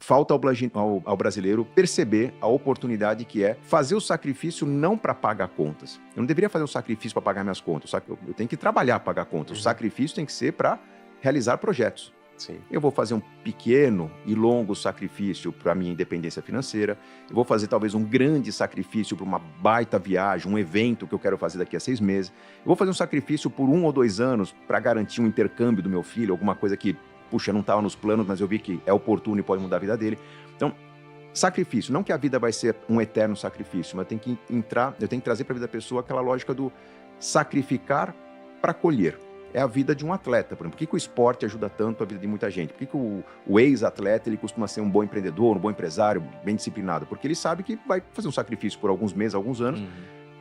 falta ao brasileiro perceber a oportunidade que é fazer o sacrifício não para pagar contas. Eu não deveria fazer um sacrifício para pagar minhas contas, eu tenho que trabalhar para pagar contas. O sacrifício tem que ser para realizar projetos. Sim. Eu vou fazer um pequeno e longo sacrifício para a minha independência financeira, eu vou fazer talvez um grande sacrifício para uma baita viagem, um evento que eu quero fazer daqui a 6 meses, eu vou fazer um sacrifício por 1 ou 2 anos para garantir um intercâmbio do meu filho, alguma coisa que, puxa, não estava nos planos, mas eu vi que é oportuno e pode mudar a vida dele. Então, sacrifício, não que a vida vai ser um eterno sacrifício, mas eu tenho que trazer para a vida da pessoa aquela lógica do sacrificar para colher. É a vida de um atleta, por exemplo. Por que o esporte ajuda tanto a vida de muita gente? Por que o ex-atleta ele costuma ser um bom empreendedor, um bom empresário, bem disciplinado? Porque ele sabe que vai fazer um sacrifício por alguns meses, alguns anos,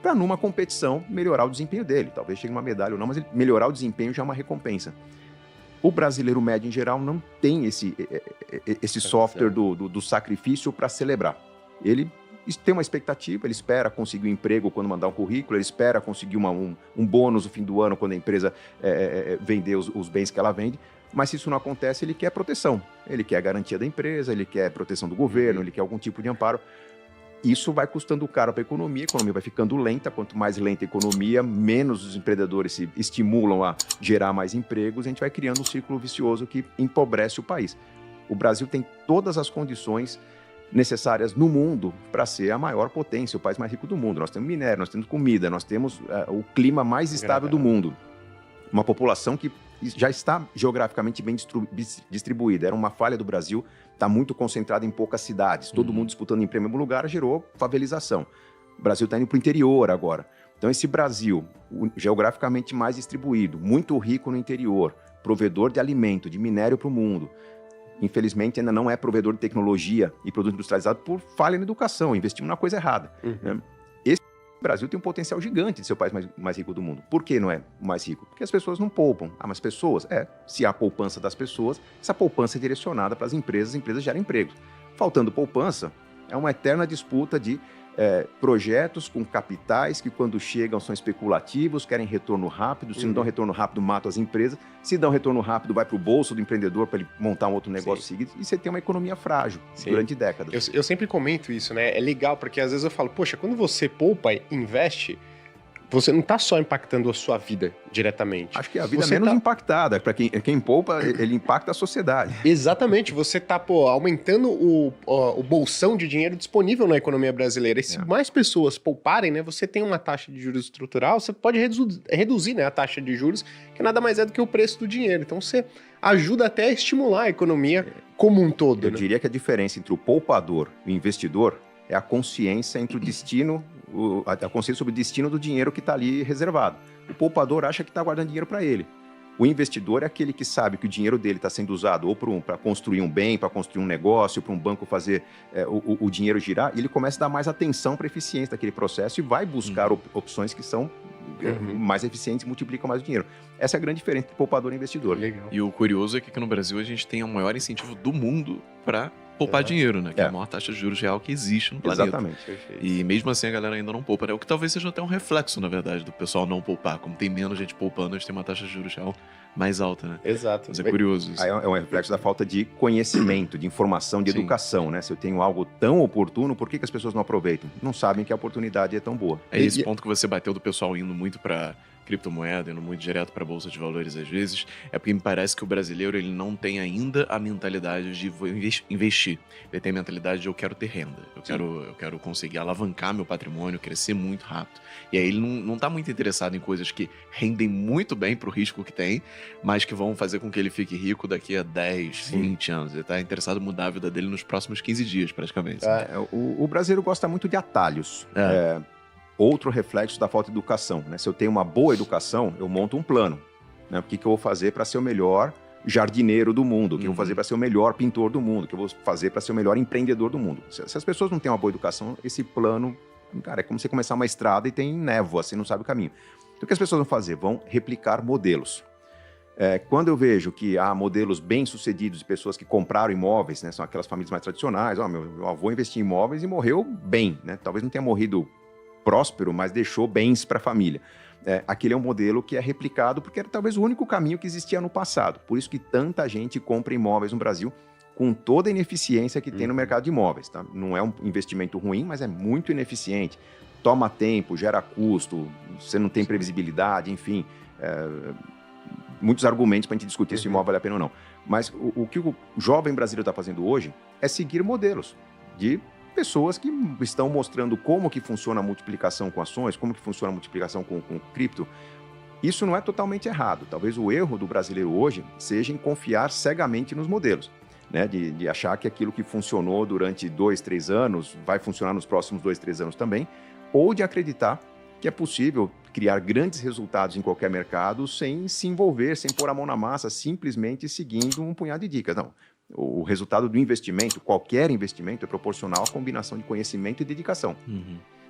para numa competição melhorar o desempenho dele. Talvez chegue uma medalha ou não, mas melhorar o desempenho já é uma recompensa. O brasileiro médio, em geral, não tem esse software do sacrifício para celebrar. Ele tem uma expectativa, ele espera conseguir um emprego quando mandar um currículo, ele espera conseguir um bônus no fim do ano quando a empresa vender os bens que ela vende, mas se isso não acontece, ele quer proteção. Ele quer a garantia da empresa, ele quer proteção do governo, ele quer algum tipo de amparo. Isso vai custando caro para a economia vai ficando lenta. Quanto mais lenta a economia, menos os empreendedores se estimulam a gerar mais empregos, a gente vai criando um círculo vicioso que empobrece o país. O Brasil tem todas as condições necessárias no mundo para ser a maior potência, o país mais rico do mundo. Nós temos minério, nós temos comida, nós temos o clima mais estável do mundo. Uma população que já está geograficamente bem distribuída. Era uma falha do Brasil, está muito concentrada em poucas cidades. Todo mundo disputando emprego no mesmo lugar, gerou favelização. O Brasil está indo para o interior agora. Então, esse Brasil, geograficamente mais distribuído, muito rico no interior, provedor de alimento, de minério para o mundo, infelizmente ainda não é provedor de tecnologia e produto industrializado por falha na educação, investimos na coisa errada. Né? Esse Brasil tem um potencial gigante de ser o país mais rico do mundo. Por que não é o mais rico? Porque as pessoas não poupam. Ah, mas pessoas? Se há poupança das pessoas, essa poupança é direcionada para as empresas geram empregos. Faltando poupança, é uma eterna disputa de projetos com capitais que, quando chegam, são especulativos, querem retorno rápido. Se não dão retorno rápido, matam as empresas. Se dão retorno rápido, vai para o bolso do empreendedor para ele montar um outro negócio seguido. E você tem uma economia frágil durante décadas. Eu sempre comento isso, né? É legal, porque às vezes eu falo, poxa, quando você poupa e investe, você não está só impactando a sua vida diretamente. Acho que a vida é menos impactada. Para quem poupa, ele impacta a sociedade. Exatamente. Você está aumentando o bolsão de dinheiro disponível na economia brasileira. E se mais pessoas pouparem, né, você tem uma taxa de juros estrutural, você pode reduzir, né, a taxa de juros, que nada mais é do que o preço do dinheiro. Então, você ajuda até a estimular a economia como um todo. Eu diria que a diferença entre o poupador e o investidor é a consciência entre o destino, a consciência sobre o destino do dinheiro que está ali reservado. O poupador acha que está guardando dinheiro para ele. O investidor é aquele que sabe que o dinheiro dele está sendo usado ou para construir um bem, para construir um negócio, para um banco fazer o dinheiro girar, e ele começa a dar mais atenção para a eficiência daquele processo e vai buscar opções que são mais eficientes e multiplicam mais o dinheiro. Essa é a grande diferença entre poupador e investidor. Legal. E o curioso é que aqui no Brasil a gente tem o maior incentivo do mundo para poupar dinheiro, né? Que é a maior taxa de juros real que existe no planeta. Exatamente. Perfeito. E mesmo assim a galera ainda não poupa, né? O que talvez seja até um reflexo, na verdade, do pessoal não poupar. Como tem menos gente poupando, a gente tem uma taxa de juros real mais alta, né? Exato. Mas é curioso isso. Aí é um reflexo da falta de conhecimento, de informação, de educação, né? Se eu tenho algo tão oportuno, por que as pessoas não aproveitam? Não sabem que a oportunidade é tão boa. É esse ponto que você bateu do pessoal indo muito para criptomoeda, indo muito direto para a bolsa de valores às vezes, é porque me parece que o brasileiro ele não tem ainda a mentalidade de vou investir. Ele tem a mentalidade de eu quero ter renda, eu quero conseguir alavancar meu patrimônio, crescer muito rápido. E aí ele não está muito interessado em coisas que rendem muito bem para o risco que tem, mas que vão fazer com que ele fique rico daqui a 10, 20 anos. Ele está interessado em mudar a vida dele nos próximos 15 dias, praticamente. O brasileiro gosta muito de atalhos. Outro reflexo da falta de educação, né? Se eu tenho uma boa educação, eu monto um plano, né? O que eu vou fazer para ser o melhor jardineiro do mundo? O que eu vou fazer para ser o melhor pintor do mundo? O que eu vou fazer para ser o melhor empreendedor do mundo? Se as pessoas não têm uma boa educação, esse plano, cara, é como você começar uma estrada e tem névoa, você não sabe o caminho. Então, o que as pessoas vão fazer? Vão replicar modelos. Quando eu vejo que há modelos bem-sucedidos de pessoas que compraram imóveis, né? São aquelas famílias mais tradicionais, meu avô investiu em imóveis e morreu bem, né? Talvez não tenha morrido próspero, mas deixou bens para a família. Aquele é um modelo que é replicado porque era talvez o único caminho que existia no passado. Por isso que tanta gente compra imóveis no Brasil com toda a ineficiência que tem no mercado de imóveis. Tá? Não é um investimento ruim, mas é muito ineficiente. Toma tempo, gera custo, você não tem previsibilidade, enfim. Muitos argumentos para a gente discutir se o imóvel vale a pena ou não. Mas o que o jovem brasileiro está fazendo hoje é seguir modelos de pessoas que estão mostrando como que funciona a multiplicação com ações, como que funciona a multiplicação com cripto. Isso não é totalmente errado. Talvez o erro do brasileiro hoje seja em confiar cegamente nos modelos, né? De achar que aquilo que funcionou durante 2, 3 anos vai funcionar nos próximos 2, 3 anos também, ou de acreditar que é possível criar grandes resultados em qualquer mercado sem se envolver, sem pôr a mão na massa, simplesmente seguindo um punhado de dicas. Não. O resultado do investimento, qualquer investimento, é proporcional à combinação de conhecimento e dedicação.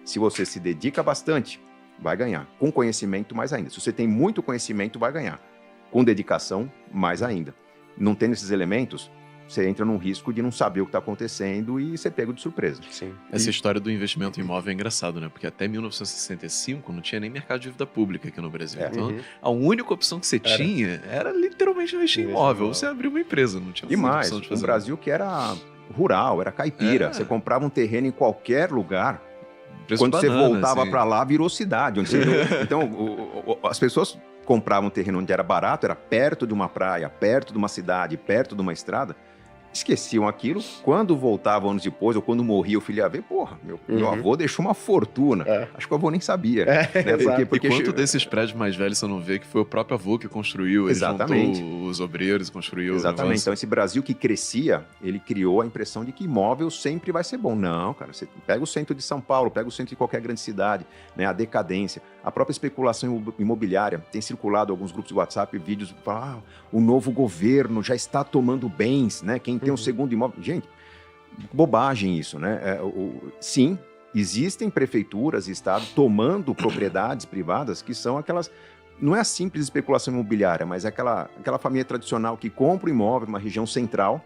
Se você se dedica bastante, vai ganhar. Com conhecimento, mais ainda. Se você tem muito conhecimento, vai ganhar. Com dedicação, mais ainda. Não tendo esses elementos, você entra num risco de não saber o que está acontecendo e ser pego de surpresa. Sim. Essa história do investimento em imóvel é engraçado, né? Porque até 1965 não tinha nem mercado de dívida pública aqui no Brasil. Então, a única opção que você tinha era literalmente investir em imóvel. Ou você abrir uma empresa, não tinha e mais, opção de fazer. Um Brasil que era rural, era caipira. Você comprava um terreno em qualquer lugar. Quando banana, você voltava para lá, virou cidade. Então, as pessoas compravam um terreno onde era barato, era perto de uma praia, perto de uma cidade, perto de uma estrada. Esqueciam aquilo, quando voltavam anos depois, ou quando morria o filho ia ver, porra, meu avô deixou uma fortuna. Acho que o avô nem sabia. Né? Porque quanto desses prédios mais velhos você não vê que foi o próprio avô que construiu, ele juntou os obreiros, construiu. Exatamente, então esse Brasil que crescia, ele criou a impressão de que imóvel sempre vai ser bom. Não, cara, você pega o centro de São Paulo, pega o centro de qualquer grande cidade, né? A decadência, a própria especulação imobiliária. Tem circulado alguns grupos de WhatsApp, vídeos, o novo governo já está tomando bens, né? Quem tem um segundo imóvel. Gente, bobagem isso, né? Sim, existem prefeituras e estados tomando propriedades privadas que são aquelas... Não é a simples especulação imobiliária, mas é aquela família tradicional que compra um imóvel numa região central,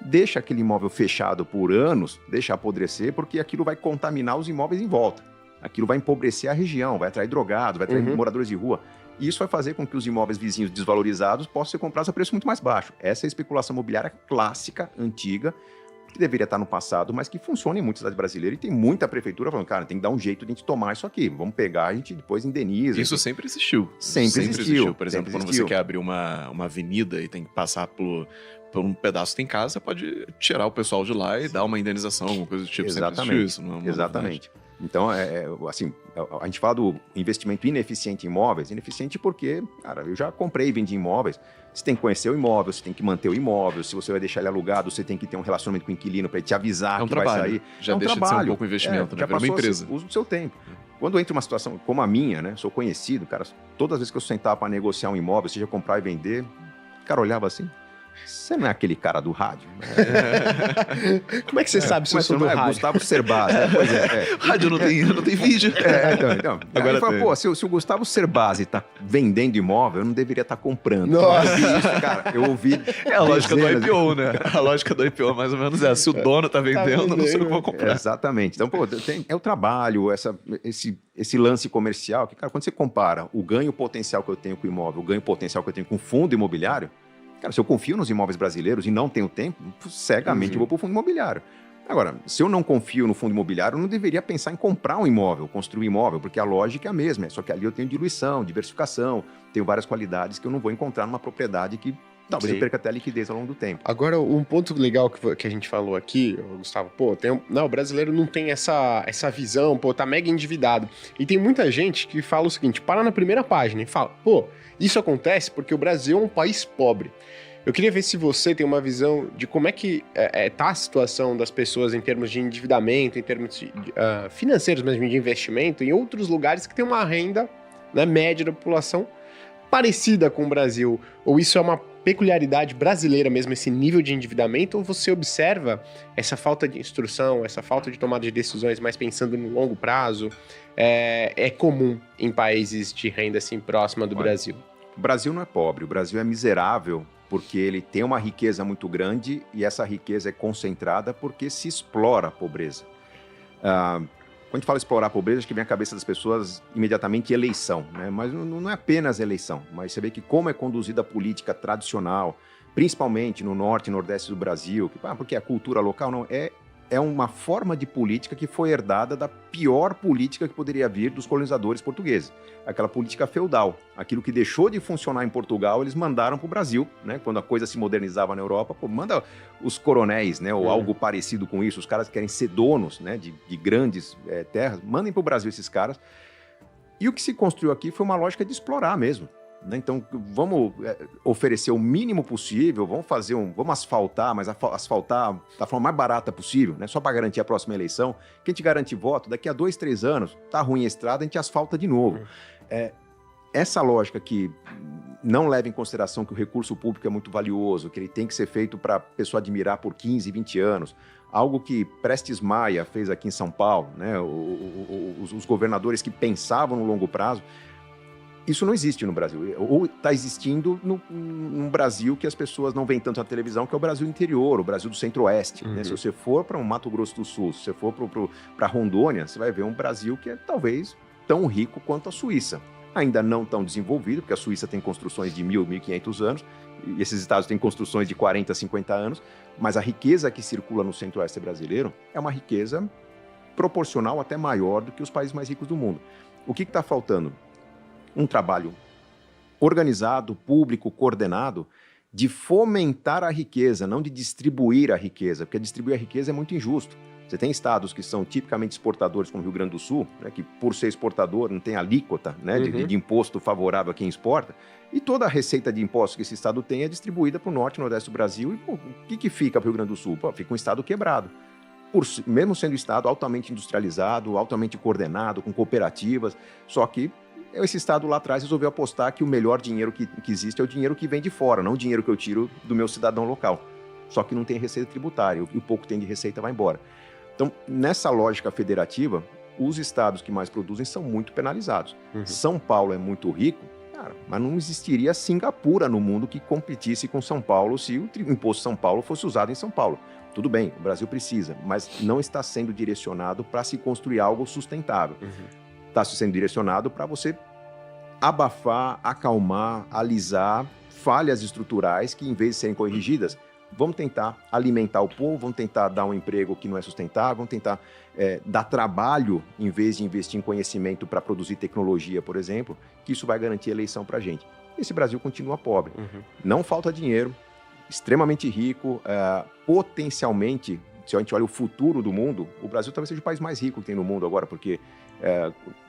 deixa aquele imóvel fechado por anos, deixa apodrecer, porque aquilo vai contaminar os imóveis em volta. Aquilo vai empobrecer a região, vai atrair drogados, vai atrair moradores de rua. E isso vai fazer com que os imóveis vizinhos desvalorizados possam ser comprados a preço muito mais baixo. Essa é a especulação imobiliária clássica, antiga, que deveria estar no passado, mas que funciona em muitas cidades brasileiras. E tem muita prefeitura falando, cara, tem que dar um jeito de a gente tomar isso aqui. Vamos pegar, a gente depois indeniza. Isso sempre existiu. Sempre existiu. Por exemplo, quando você quer abrir uma avenida e tem que passar por um pedaço que tem casa, você pode tirar o pessoal de lá e dar uma indenização, alguma coisa do tipo. Exatamente. Isso, não é Exatamente. Então, assim, a gente fala do investimento ineficiente em imóveis, ineficiente porque, cara, eu já comprei e vendi imóveis, você tem que conhecer o imóvel, você tem que manter o imóvel, se você vai deixar ele alugado, você tem que ter um relacionamento com o inquilino para ele te avisar que vai sair. Já deixa de ser um pouco investimento, né? Já passou uma empresa. Uso do seu tempo. Quando entra uma situação como a minha, né, sou conhecido, cara, todas as vezes que eu sentava para negociar um imóvel, seja comprar e vender, o cara olhava assim, você não é aquele cara do rádio? Como é que você sabe se eu sou do rádio? Gustavo Cerbasi. Pois é. Rádio não tem vídeo. Então. Agora fala, pô, se o Gustavo Cerbasi tá vendendo imóvel, eu não deveria estar comprando. Nossa. Isso, cara, eu ouvi... É a lógica do IPO, né? A lógica do IPO mais ou menos é, se o dono tá vendendo, não sei o que eu vou comprar. Exatamente. Então, pô, é o trabalho, esse lance comercial, que, cara, quando você compara o ganho potencial que eu tenho com o imóvel, o ganho potencial que eu tenho com o fundo imobiliário, cara, se eu confio nos imóveis brasileiros e não tenho tempo, cegamente eu vou para o fundo imobiliário. Agora, se eu não confio no fundo imobiliário, eu não deveria pensar em comprar um imóvel, construir um imóvel, porque a lógica é a mesma, só que ali eu tenho diluição, diversificação, tenho várias qualidades que eu não vou encontrar numa propriedade que talvez eu perca até a liquidez ao longo do tempo. Agora, um ponto legal que a gente falou aqui, Gustavo, o brasileiro não tem essa visão, tá mega endividado. E tem muita gente que fala o seguinte, para na primeira página e fala, isso acontece porque o Brasil é um país pobre. Eu queria ver se você tem uma visão de como é que tá a situação das pessoas em termos de endividamento, em termos financeiros mesmo, de investimento, em outros lugares que tem uma renda, né, média da população parecida com o Brasil. Ou isso é uma peculiaridade brasileira mesmo, esse nível de endividamento, ou você observa essa falta de instrução, essa falta de tomada de decisões mais pensando no longo prazo, é comum em países de renda assim próxima do Brasil? O Brasil não é pobre, o Brasil é miserável porque ele tem uma riqueza muito grande e essa riqueza é concentrada porque se explora a pobreza. Quando a gente fala explorar a pobreza, acho que vem à cabeça das pessoas imediatamente eleição, né? Mas não é apenas eleição, mas você vê que como é conduzida a política tradicional, principalmente no norte e nordeste do Brasil, porque a cultura local não é uma forma de política que foi herdada da pior política que poderia vir dos colonizadores portugueses. Aquela política feudal. Aquilo que deixou de funcionar em Portugal, eles mandaram para o Brasil, né? Quando a coisa se modernizava na Europa, manda os coronéis, né? Ou algo parecido com isso, os caras que querem ser donos, né? de grandes terras, mandem para o Brasil esses caras. E o que se construiu aqui foi uma lógica de explorar mesmo. Então, vamos oferecer o mínimo possível, vamos asfaltar, mas asfaltar da forma mais barata possível, né? Só para garantir a próxima eleição. Que a gente garante voto, daqui a 2, 3 anos, tá ruim a estrada, a gente asfalta de novo. Essa lógica que não leva em consideração que o recurso público é muito valioso, que ele tem que ser feito para a pessoa admirar por 15, 20 anos, algo que Prestes Maia fez aqui em São Paulo, né? Os governadores que pensavam no longo prazo. Isso não existe no Brasil, ou está existindo num Brasil que as pessoas não veem tanto na televisão, que é o Brasil interior, o Brasil do Centro-Oeste. Né? Se você for para um Mato Grosso do Sul, se você for para Rondônia, você vai ver um Brasil que é talvez tão rico quanto a Suíça. Ainda não tão desenvolvido, porque a Suíça tem construções de 1.000, 1.500 anos, e esses estados têm construções de 40, 50 anos, mas a riqueza que circula no Centro-Oeste brasileiro é uma riqueza proporcional até maior do que os países mais ricos do mundo. O que está faltando? Um trabalho organizado, público, coordenado, de fomentar a riqueza, não de distribuir a riqueza, porque distribuir a riqueza é muito injusto. Você tem estados que são tipicamente exportadores, como o Rio Grande do Sul, né, que por ser exportador não tem alíquota, né, de imposto favorável a quem exporta, e toda a receita de impostos que esse estado tem é distribuída para o norte e nordeste do Brasil, e o que fica para o Rio Grande do Sul? Fica um estado quebrado. Mesmo sendo um estado altamente industrializado, altamente coordenado, com cooperativas, só que esse estado lá atrás resolveu apostar que o melhor dinheiro que existe é o dinheiro que vem de fora, não o dinheiro que eu tiro do meu cidadão local. Só que não tem receita tributária, e o pouco que tem de receita vai embora. Então, nessa lógica federativa, os estados que mais produzem são muito penalizados. São Paulo é muito rico, cara, mas não existiria Singapura no mundo que competisse com São Paulo se o imposto de São Paulo fosse usado em São Paulo. Tudo bem, o Brasil precisa, mas não está sendo direcionado para se construir algo sustentável. Está sendo direcionado para você abafar, acalmar, alisar falhas estruturais que, em vez de serem corrigidas, vamos tentar alimentar o povo, vamos tentar dar um emprego que não é sustentável, vamos tentar dar trabalho, em vez de investir em conhecimento para produzir tecnologia, por exemplo, que isso vai garantir a eleição para a gente. Esse Brasil continua pobre. Não falta dinheiro, extremamente rico, potencialmente, se a gente olha o futuro do mundo, o Brasil talvez seja o país mais rico que tem no mundo agora, porque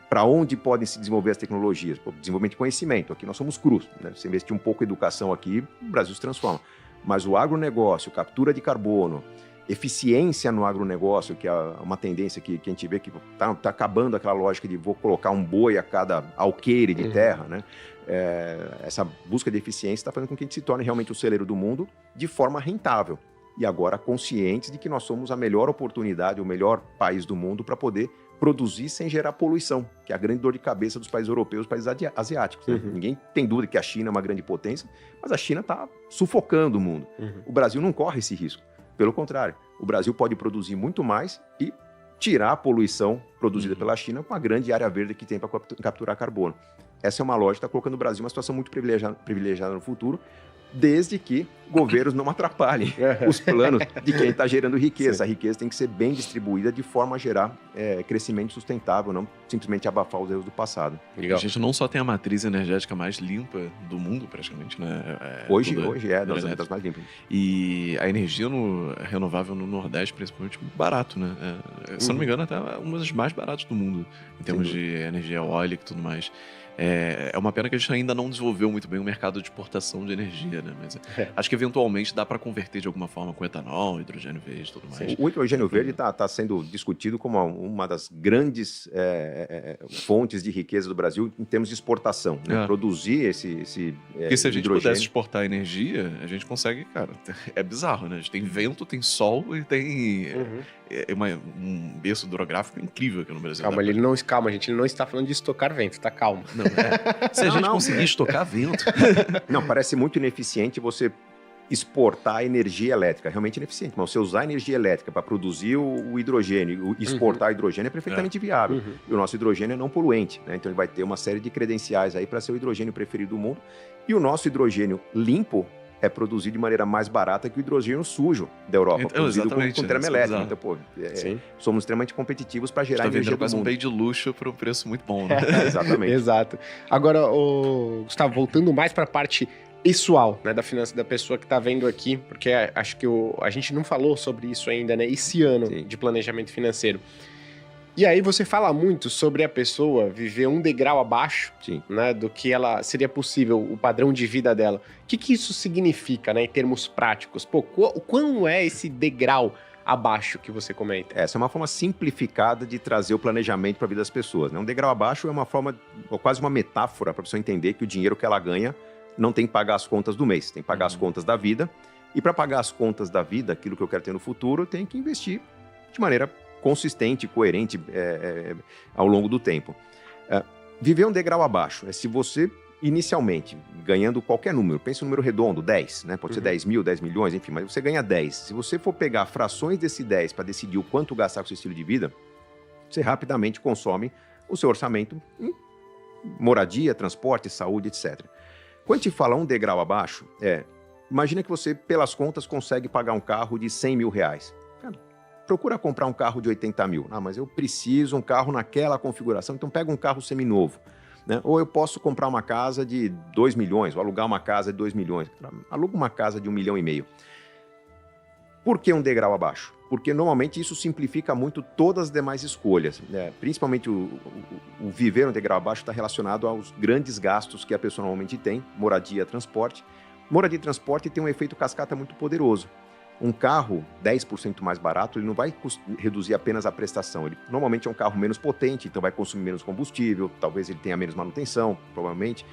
para onde podem se desenvolver as tecnologias? Desenvolvimento de conhecimento. Aqui nós somos crus, né? Se investir um pouco em educação aqui, o Brasil se transforma. Mas o agronegócio, captura de carbono, eficiência no agronegócio, que é uma tendência que a gente vê que está acabando aquela lógica de vou colocar um boi a cada alqueire de terra, né? Essa busca de eficiência está fazendo com que a gente se torne realmente o celeiro do mundo de forma rentável. E agora conscientes de que nós somos a melhor oportunidade, o melhor país do mundo para poder produzir sem gerar poluição, que é a grande dor de cabeça dos países europeus, dos países asiáticos. Né? Ninguém tem dúvida que a China é uma grande potência, mas a China está sufocando o mundo. O Brasil não corre esse risco. Pelo contrário, o Brasil pode produzir muito mais e tirar a poluição produzida pela China com a grande área verde que tem para capturar carbono. Essa é uma lógica que está colocando o Brasil em uma situação muito privilegiada no futuro, desde que governos não atrapalhem os planos de quem está gerando riqueza. Sim. A riqueza tem que ser bem distribuída de forma a gerar crescimento sustentável, não simplesmente abafar os erros do passado. Legal. A gente não só tem a matriz energética mais limpa do mundo, praticamente, né? Hoje é das mais limpas. E a energia renovável no Nordeste, principalmente, barato, né? Se eu não me engano, até uma das mais baratas do mundo, em termos de energia eólica e tudo mais. É uma pena que a gente ainda não desenvolveu muito bem o mercado de exportação de energia, né? Mas acho que eventualmente dá para converter de alguma forma com etanol, hidrogênio verde e tudo mais. Sim. O hidrogênio verde está sendo discutido como uma das grandes fontes de riqueza do Brasil em termos de exportação. Né? Produzir esse Porque se a gente hidrogênio... pudesse exportar energia, a gente consegue, cara, é bizarro, né? A gente tem vento, tem sol e tem um berço hidrográfico incrível aqui no Brasil. Calma, gente, ele não está falando de estocar vento, tá calmo. Não, se a gente conseguir estocar vento... Não, parece muito ineficiente você exportar energia elétrica, realmente ineficiente, mas você usar energia elétrica para produzir o hidrogênio e exportar hidrogênio é perfeitamente viável. E o nosso hidrogênio é não poluente, né? Então ele vai ter uma série de credenciais aí para ser o hidrogênio preferido do mundo. E o nosso hidrogênio limpo é produzido de maneira mais barata que o hidrogênio sujo da Europa, Então, produzido com exatamente, termoelétrica. né? Então, pô, Sim. somos extremamente competitivos para gerar Tá energia vendendo do quase um mundo. bem de luxo por um preço muito bom, né? Exatamente. Exato. Agora, Gustavo, voltando mais para a parte pessoal, né, da finança da pessoa que está vendo aqui, porque acho que a gente não falou sobre isso ainda, né, esse ano Sim. de planejamento financeiro. E aí você fala muito sobre a pessoa viver um degrau abaixo, Sim. né, do que ela seria possível, o padrão de vida dela. O que isso significa, né, em termos práticos? Pô, quão é esse degrau abaixo que você comenta? Essa é uma forma simplificada de trazer o planejamento para a vida das pessoas, né? Um degrau abaixo é uma forma, ou quase uma metáfora para a pessoa entender que o dinheiro que ela ganha não tem que pagar as contas do mês, tem que pagar as contas da vida. E para pagar as contas da vida, aquilo que eu quero ter no futuro, eu tenho que investir de maneira consistente, coerente ao longo do tempo. Viver um degrau abaixo é se você, inicialmente, ganhando qualquer número, pensa um número redondo, 10, né? Pode ser 10 mil, 10 milhões, enfim, mas você ganha 10. Se você for pegar frações desse 10 para decidir o quanto gastar com o seu estilo de vida, você rapidamente consome o seu orçamento em moradia, transporte, saúde, etc. Quando a gente fala um degrau abaixo, imagina que você, pelas contas, consegue pagar um carro de 100 mil reais. Procura comprar um carro de 80 mil. Ah, mas eu preciso um carro naquela configuração, então pega um carro seminovo. Né? Ou eu posso comprar uma casa de 2 milhões, ou alugar uma casa de 2 milhões. Aluga uma casa de 1,5 milhão. Por que um degrau abaixo? Porque normalmente isso simplifica muito todas as demais escolhas. Né? Principalmente o viver um degrau abaixo está relacionado aos grandes gastos que a pessoa normalmente tem, moradia e transporte. Moradia e transporte tem um efeito cascata muito poderoso. Um carro 10% mais barato, ele não vai reduzir apenas a prestação. Ele normalmente é um carro menos potente, então vai consumir menos combustível, talvez ele tenha menos manutenção, provavelmente.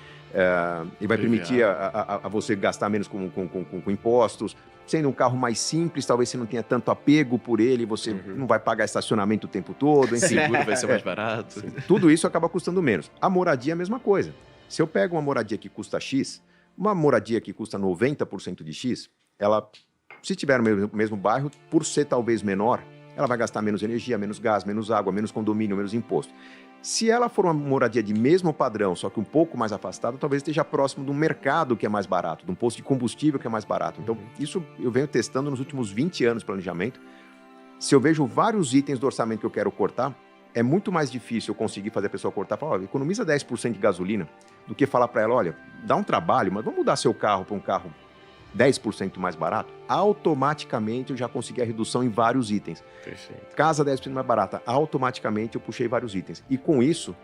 E vai permitir a você gastar menos com impostos. Sendo um carro mais simples, talvez você não tenha tanto apego por ele, você não vai pagar estacionamento o tempo todo, enfim. Seguro vai ser mais barato. Tudo isso acaba custando menos. A moradia é a mesma coisa. Se eu pego uma moradia que custa X, uma moradia que custa 90% de X, ela... Se tiver no mesmo bairro, por ser talvez menor, ela vai gastar menos energia, menos gás, menos água, menos condomínio, menos imposto. Se ela for uma moradia de mesmo padrão, só que um pouco mais afastada, talvez esteja próximo de um mercado que é mais barato, de um posto de combustível que é mais barato. Então, isso eu venho testando nos últimos 20 anos de planejamento. Se eu vejo vários itens do orçamento que eu quero cortar, é muito mais difícil eu conseguir fazer a pessoa cortar, falar, olha, economiza 10% de gasolina, do que falar para ela, olha, dá um trabalho, mas vamos mudar seu carro para um carro 10% mais barato, automaticamente eu já consegui a redução em vários itens. Perfeito. Casa 10% mais barata, automaticamente eu puxei vários itens. E com isso,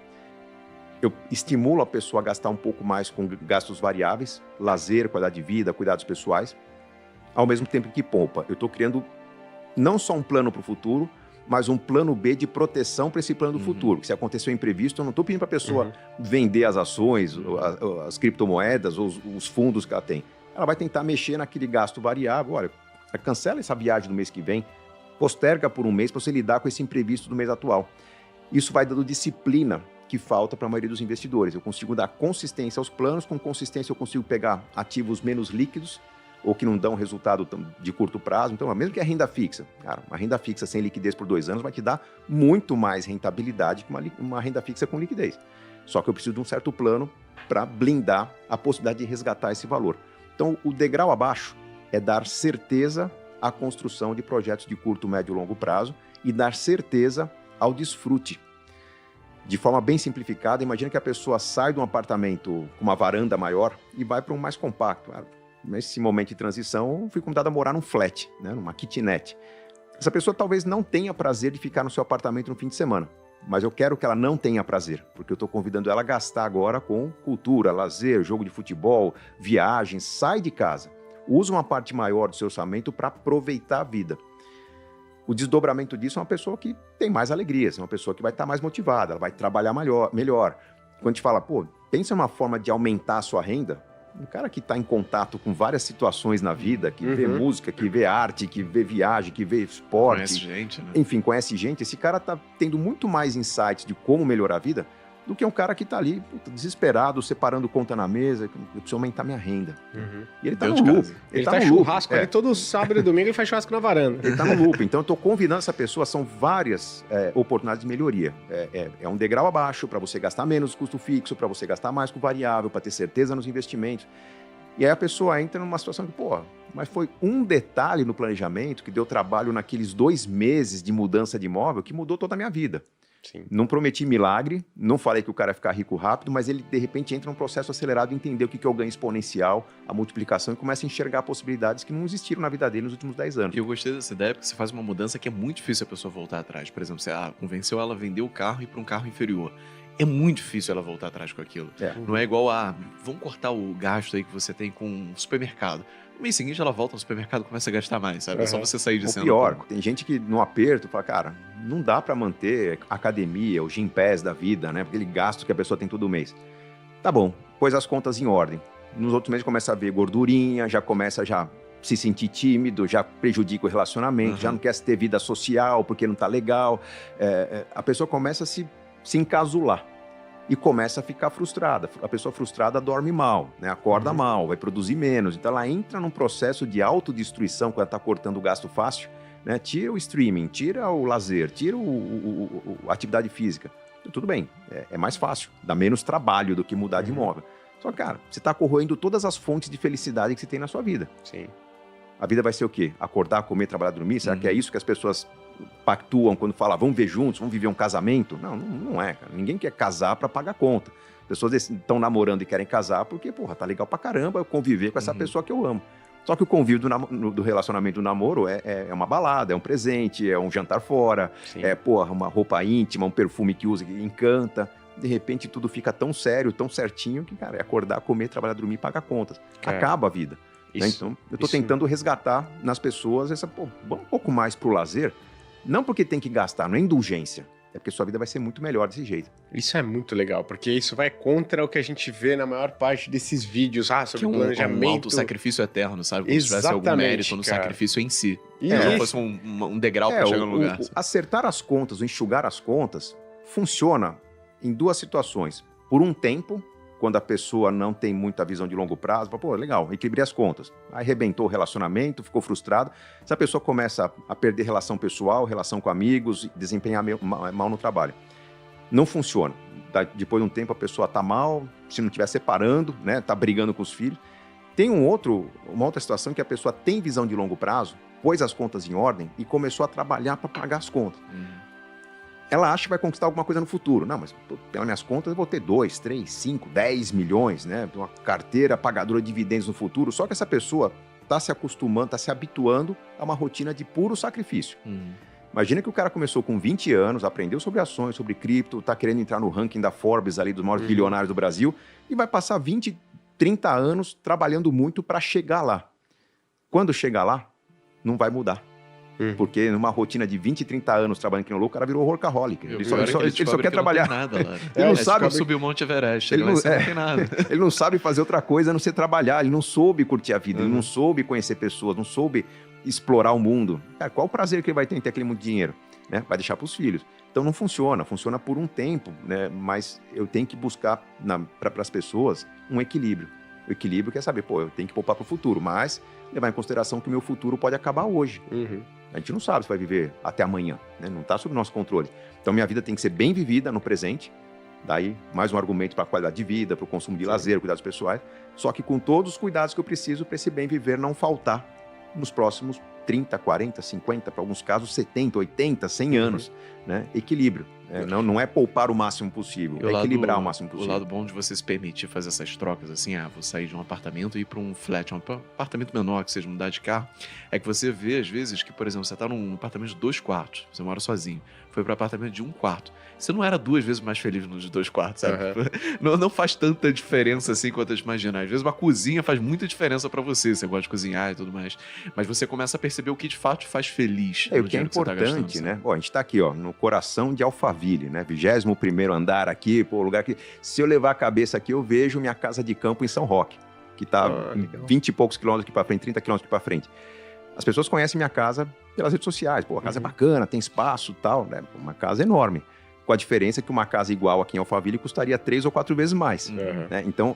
eu estimulo a pessoa a gastar um pouco mais com gastos variáveis, lazer, qualidade de vida, cuidados pessoais, ao mesmo tempo que poupa. Eu estou criando não só um plano para o futuro, mas um plano B de proteção para esse plano do futuro. Se acontecer um imprevisto, eu não estou pedindo para a pessoa vender as ações, as criptomoedas ou os fundos que ela tem. Ela vai tentar mexer naquele gasto variável. Olha, cancela essa viagem do mês que vem, posterga por um mês para você lidar com esse imprevisto do mês atual. Isso vai dando disciplina que falta para a maioria dos investidores. Eu consigo dar consistência aos planos, com consistência eu consigo pegar ativos menos líquidos ou que não dão resultado de curto prazo. Então, mesmo que a renda fixa, cara, uma renda fixa sem liquidez por 2 anos vai te dar muito mais rentabilidade que uma renda fixa com liquidez. Só que eu preciso de um certo plano para blindar a possibilidade de resgatar esse valor. Então, o degrau abaixo é dar certeza à construção de projetos de curto, médio e longo prazo e dar certeza ao desfrute. De forma bem simplificada, imagina que a pessoa sai de um apartamento com uma varanda maior e vai para um mais compacto. Nesse momento de transição, eu fui convidado a morar num flat, né, numa kitnet. Essa pessoa talvez não tenha prazer de ficar no seu apartamento no fim de semana. Mas eu quero que ela não tenha prazer, porque eu estou convidando ela a gastar agora com cultura, lazer, jogo de futebol, viagens, sai de casa. Usa uma parte maior do seu orçamento para aproveitar a vida. O desdobramento disso é uma pessoa que tem mais alegrias, é uma pessoa que vai estar mais motivada, ela vai trabalhar melhor. Quando a gente fala, pensa uma forma de aumentar a sua renda, um cara que está em contato com várias situações na vida, que vê música, que vê arte, que vê viagem, que vê esporte. Conhece gente, né? Enfim, conhece gente. Esse cara está tendo muito mais insights de como melhorar a vida do que um cara que está ali, desesperado, separando conta na mesa, eu preciso aumentar minha renda. E ele está no loop. Ele faz churrasco ali todo sábado e domingo, ele faz churrasco na varanda. Ele está no loop. Então, eu estou convidando essa pessoa, são várias oportunidades de melhoria. É um degrau abaixo para você gastar menos custo fixo, para você gastar mais com variável, para ter certeza nos investimentos. E aí a pessoa entra numa situação que, pô, mas foi um detalhe no planejamento que deu trabalho naqueles 2 meses de mudança de imóvel que mudou toda a minha vida. Sim. Não prometi milagre, não falei que o cara ia ficar rico rápido, mas ele, de repente, entra num processo acelerado e entender o que é o ganho exponencial, a multiplicação, e começa a enxergar possibilidades que não existiram na vida dele nos últimos 10 anos. E eu gostei dessa ideia porque você faz uma mudança que é muito difícil a pessoa voltar atrás. Por exemplo, você convenceu ela a vender o carro e ir para um carro inferior. É muito difícil ela voltar atrás com aquilo. Não é igual vamos cortar o gasto aí que você tem com o supermercado. No mês seguinte ela volta ao supermercado e começa a gastar mais, sabe? É só você sair de Ou cena. pior, tem gente que no aperto fala, cara, não dá pra manter a academia, o Gympass da vida, né? Aquele gasto que a pessoa tem todo mês. Tá bom, pôs as contas em ordem. Nos outros meses começa a ver gordurinha, já começa a se sentir tímido, já prejudica o relacionamento, já não quer ter vida social porque não tá legal. A pessoa começa a se encasular e começa a ficar frustrada. A pessoa frustrada dorme mal, né? Acorda mal, vai produzir menos. Então ela entra num processo de autodestruição quando ela está cortando o gasto fácil, né? Tira o streaming, tira o lazer, tira a atividade física. Tudo bem, é mais fácil, dá menos trabalho do que mudar de imóvel. Só que, cara, você está corroendo todas as fontes de felicidade que você tem na sua vida. Sim. A vida vai ser o quê? Acordar, comer, trabalhar, dormir? Será que é isso que as pessoas pactuam quando falam, vamos ver juntos, vamos viver um casamento? Não é, cara. Ninguém quer casar para pagar conta. Pessoas estão namorando e querem casar porque, porra, tá legal pra caramba eu conviver com essa pessoa que eu amo. Só que o convívio do relacionamento do namoro é uma balada, é um presente, é um jantar fora, uma roupa íntima, um perfume que usa que encanta. De repente tudo fica tão sério, tão certinho que, cara, é acordar, comer, trabalhar, dormir e pagar contas. Acaba a vida. Né? Então, eu tô tentando resgatar nas pessoas vamos um pouco mais pro lazer. Não porque tem que gastar, não é indulgência. É porque sua vida vai ser muito melhor desse jeito. Isso é muito legal, porque isso vai contra o que a gente vê na maior parte desses vídeos sobre planejamento. Um auto-sacrifício eterno, sabe? Como se tivesse algum mérito no sacrifício em si. Não fosse um degrau para chegar no lugar. Acertar as contas, o enxugar as contas, funciona em 2 situações. Por um tempo, quando a pessoa não tem muita visão de longo prazo, fala, pô, legal, equilibrei as contas. Aí arrebentou o relacionamento, ficou frustrado. Se a pessoa começa a perder relação pessoal, relação com amigos, desempenhar mal no trabalho. Não funciona. Depois de um tempo a pessoa tá mal, se não estiver separando, né, tá brigando com os filhos. Tem uma outra situação que a pessoa tem visão de longo prazo, pôs as contas em ordem e começou a trabalhar para pagar as contas. Ela acha que vai conquistar alguma coisa no futuro. Não, mas pelas minhas contas eu vou ter 2, 3, 5, 10 milhões, né? Uma carteira pagadora de dividendos no futuro. Só que essa pessoa está se acostumando, está se habituando a uma rotina de puro sacrifício. Imagina que o cara começou com 20 anos, aprendeu sobre ações, sobre cripto, está querendo entrar no ranking da Forbes ali dos maiores bilionários do Brasil e vai passar 20, 30 anos trabalhando muito para chegar lá. Quando chegar lá, não vai mudar. Porque numa rotina de 20, 30 anos trabalhando aqui no louco, o cara virou workaholic. Ele só quer trabalhar. Não tem nada lá. Ele não sabe subir o Monte Everest. Não tem nada. Ele não sabe fazer outra coisa a não ser trabalhar. Ele não soube curtir a vida. Ele não soube conhecer pessoas. Não soube explorar o mundo. Cara, qual o prazer que ele vai ter em ter aquele muito dinheiro? Né? Vai deixar para os filhos. Então não funciona. Funciona por um tempo, né? Mas eu tenho que buscar para as pessoas um equilíbrio. O equilíbrio quer saber, eu tenho que poupar para o futuro, mas levar em consideração que o meu futuro pode acabar hoje. A gente não sabe se vai viver até amanhã, né? Não está sob nosso controle. Então, minha vida tem que ser bem vivida no presente. Daí, mais um argumento para a qualidade de vida, para o consumo de lazer, cuidados pessoais. Só que com todos os cuidados que eu preciso para esse bem viver não faltar nos próximos 30, 40, 50, para alguns casos 70, 80, 100 anos. Né? Equilíbrio. Não é poupar o máximo possível, é equilibrar o máximo possível. O lado bom de você se permitir fazer essas trocas, assim, vou sair de um apartamento e ir para um flat, um apartamento menor, que seja mudar de carro, é que você vê, às vezes, que, por exemplo, você está num apartamento de 2 quartos, você mora sozinho, foi para um apartamento de 1 quarto. Você não era 2 vezes mais feliz nos de 2 quartos, sabe? Não faz tanta diferença assim quanto a gente imagina. Às vezes uma cozinha faz muita diferença para você gosta de cozinhar e tudo mais. Mas você começa a perceber o que de fato te faz feliz. O que é importante, né? A gente tá aqui, no coração de Alphaville, né? 21º andar aqui, lugar que... Se eu levar a cabeça aqui, eu vejo minha casa de campo em São Roque, que tá 20 e poucos quilômetros aqui para frente, 30 quilômetros aqui para frente. As pessoas conhecem minha casa pelas redes sociais. A casa é bacana, tem espaço e tal, né? Uma casa enorme. Com a diferença que uma casa igual aqui em Alphaville custaria 3 ou 4 vezes mais. Né? Então,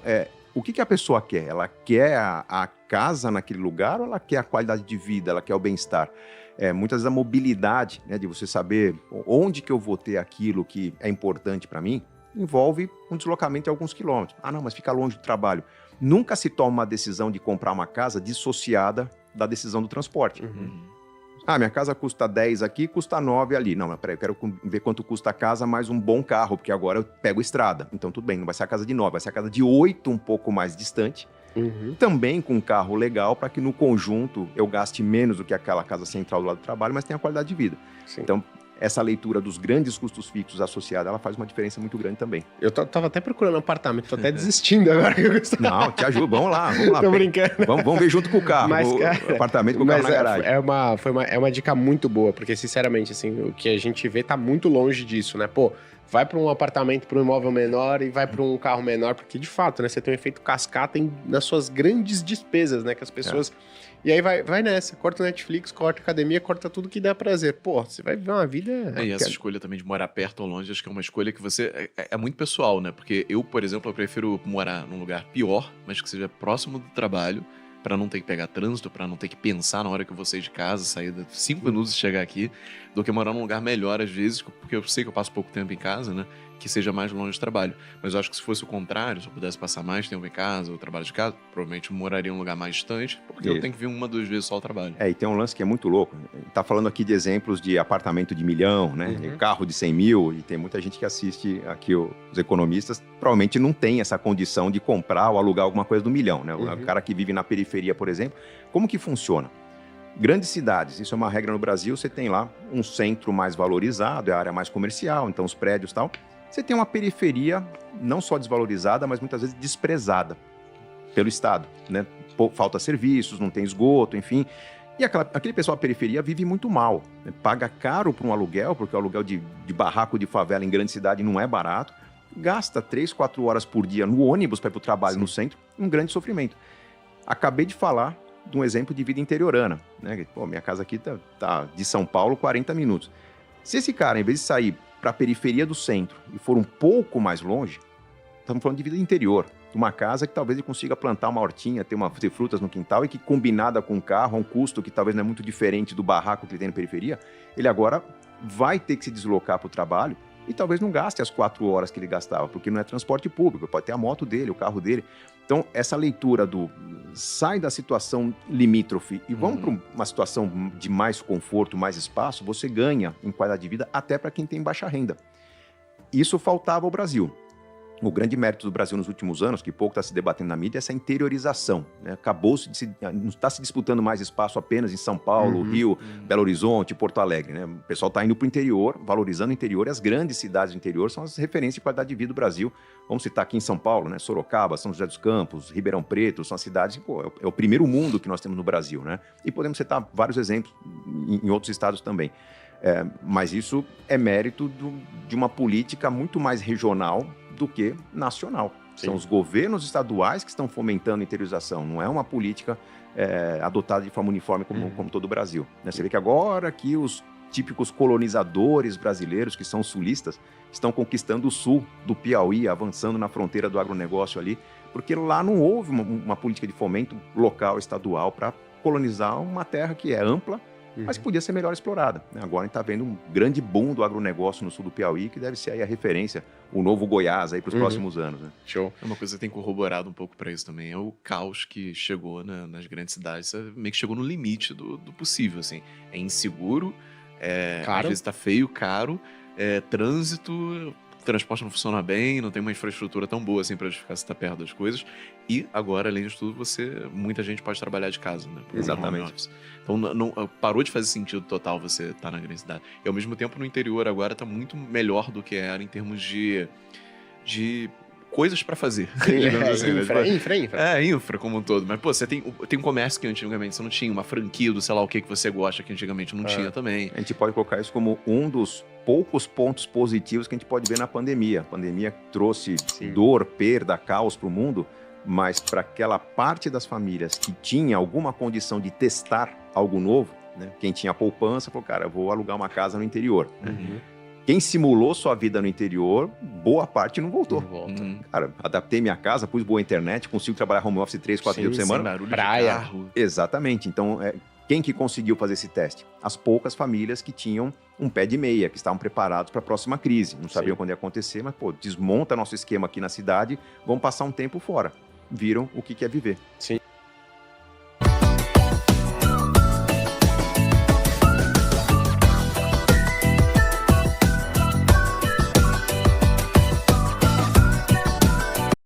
o que a pessoa quer? Ela quer a casa naquele lugar ou ela quer a qualidade de vida, ela quer o bem-estar? Muitas vezes a mobilidade, né, de você saber onde que eu vou ter aquilo que é importante para mim, envolve um deslocamento de alguns quilômetros. Não, mas fica longe do trabalho. Nunca se toma uma decisão de comprar uma casa dissociada da decisão do transporte. Minha casa custa 10 aqui, custa 9 ali. Não, mas peraí, eu quero ver quanto custa a casa mais um bom carro, porque agora eu pego estrada. Então tudo bem, não vai ser a casa de 9, vai ser a casa de 8, um pouco mais distante. Também com um carro legal, para que no conjunto eu gaste menos do que aquela casa central do lado do trabalho, mas tenha qualidade de vida. Sim. Então, essa leitura dos grandes custos fixos associada, ela faz uma diferença muito grande também. Eu tava até procurando um apartamento, tô até desistindo agora. Não, te ajudo, vamos lá. Tô brincando. Vamos ver junto com o carro, Mas, o cara, apartamento com o carro na garagem. É uma dica muito boa, porque, sinceramente, assim, o que a gente vê tá muito longe disso, né? Pô, vai para um apartamento, para um imóvel menor e vai para um carro menor, porque, de fato, né, você tem um efeito cascata nas suas grandes despesas, né? Que as pessoas... E aí vai nessa, corta o Netflix, corta a academia, corta tudo que dá prazer. Pô, você vai viver uma vida... E essa escolha também de morar perto ou longe, acho que é uma escolha que você... É muito pessoal, né? Porque eu, por exemplo, eu prefiro morar num lugar pior, mas que seja próximo do trabalho, para não ter que pegar trânsito, para não ter que pensar na hora que eu vou sair de casa, sair de 5 minutos e chegar aqui, do que morar num lugar melhor às vezes, porque eu sei que eu passo pouco tempo em casa, né? Que seja mais longe do trabalho. Mas eu acho que se fosse o contrário, se eu pudesse passar mais tempo em casa, ou trabalho de casa, provavelmente eu moraria em um lugar mais distante, porque eu tenho que vir 1, 2 vezes só ao trabalho. E tem um lance que é muito louco. Tá falando aqui de exemplos de apartamento de 1 milhão, né? Carro de 100 mil, e tem muita gente que assiste aqui, os economistas, provavelmente não tem essa condição de comprar ou alugar alguma coisa do 1 milhão, né? O cara que vive na periferia, por exemplo, como que funciona? Grandes cidades, isso é uma regra no Brasil, você tem lá um centro mais valorizado, é a área mais comercial, então os prédios e tal. Você tem uma periferia não só desvalorizada, mas muitas vezes desprezada pelo Estado, né? Falta serviços, não tem esgoto, enfim. E aquele pessoal da periferia vive muito mal, né? Paga caro por um aluguel, porque o aluguel de barraco de favela em grande cidade não é barato. Gasta 3, 4 horas por dia no ônibus para ir para o trabalho no centro, um grande sofrimento. Acabei de falar de um exemplo de vida interiorana, né? Pô, minha casa aqui tá de São Paulo 40 minutos. Se esse cara, em vez de sair para a periferia do centro e for um pouco mais longe, estamos falando de vida interior, de uma casa que talvez ele consiga plantar uma hortinha, ter frutas no quintal e que, combinada com o carro, a um custo que talvez não é muito diferente do barraco que ele tem na periferia, ele agora vai ter que se deslocar para o trabalho e talvez não gaste as 4 horas que ele gastava, porque não é transporte público, pode ter a moto dele, o carro dele. Então, essa leitura do sai da situação limítrofe e vamos para uma situação de mais conforto, mais espaço, você ganha em qualidade de vida até para quem tem baixa renda. Isso faltava ao Brasil. O grande mérito do Brasil nos últimos anos, que pouco está se debatendo na mídia, é essa interiorização, né? Não está se disputando mais espaço apenas em São Paulo, Rio, Belo Horizonte, Porto Alegre, né? O pessoal está indo para o interior, valorizando o interior, e as grandes cidades do interior são as referências de qualidade de vida do Brasil. Vamos citar aqui em São Paulo, né? Sorocaba, São José dos Campos, Ribeirão Preto, são as cidades, é o primeiro mundo que nós temos no Brasil, né? E podemos citar vários exemplos em outros estados também. Mas isso é mérito de uma política muito mais regional do que nacional. Sim. São os governos estaduais que estão fomentando a interiorização, não é uma política adotada de forma uniforme como todo o Brasil. Né? Você vê que agora que os típicos colonizadores brasileiros, que são sulistas, estão conquistando o sul do Piauí, avançando na fronteira do agronegócio ali, porque lá não houve uma política de fomento local, estadual, para colonizar uma terra que é ampla, mas podia ser melhor explorada. Agora a gente está vendo um grande boom do agronegócio no sul do Piauí, que deve ser aí a referência, o novo Goiás aí para os próximos anos. Né? Show. É uma coisa que tem corroborado um pouco para isso também, é o caos que chegou nas grandes cidades, meio que chegou no limite do possível, assim. É inseguro, às vezes está feio, caro, trânsito, o transporte não funciona bem, não tem uma infraestrutura tão boa assim para justificar você estar perto das coisas. E agora, além de tudo, muita gente pode trabalhar de casa, né? Exatamente. Então parou de fazer sentido total você estar na grande cidade. E ao mesmo tempo no interior agora está muito melhor do que era em termos de coisas para fazer. Infra como um todo. Mas, pô, você tem um comércio que antigamente você não tinha, uma franquia do sei lá o que você gosta, que antigamente não tinha também. A gente pode colocar isso como um dos poucos pontos positivos que a gente pode ver na pandemia. A pandemia trouxe dor, perda, caos para o mundo, mas para aquela parte das famílias que tinha alguma condição de testar algo novo, né? Quem tinha poupança falou, cara, eu vou alugar uma casa no interior. Né? Quem simulou sua vida no interior, boa parte não voltou. Cara, adaptei minha casa, pus boa internet, consigo trabalhar home office 3, 4 dias por semana. Sem barulho praia. De carro. Exatamente. Então, quem que conseguiu fazer esse teste? As poucas famílias que tinham um pé de meia, que estavam preparados para a próxima crise. Não sabiam quando ia acontecer, mas, desmonta nosso esquema aqui na cidade, vamos passar um tempo fora. viram o que é viver. Sim.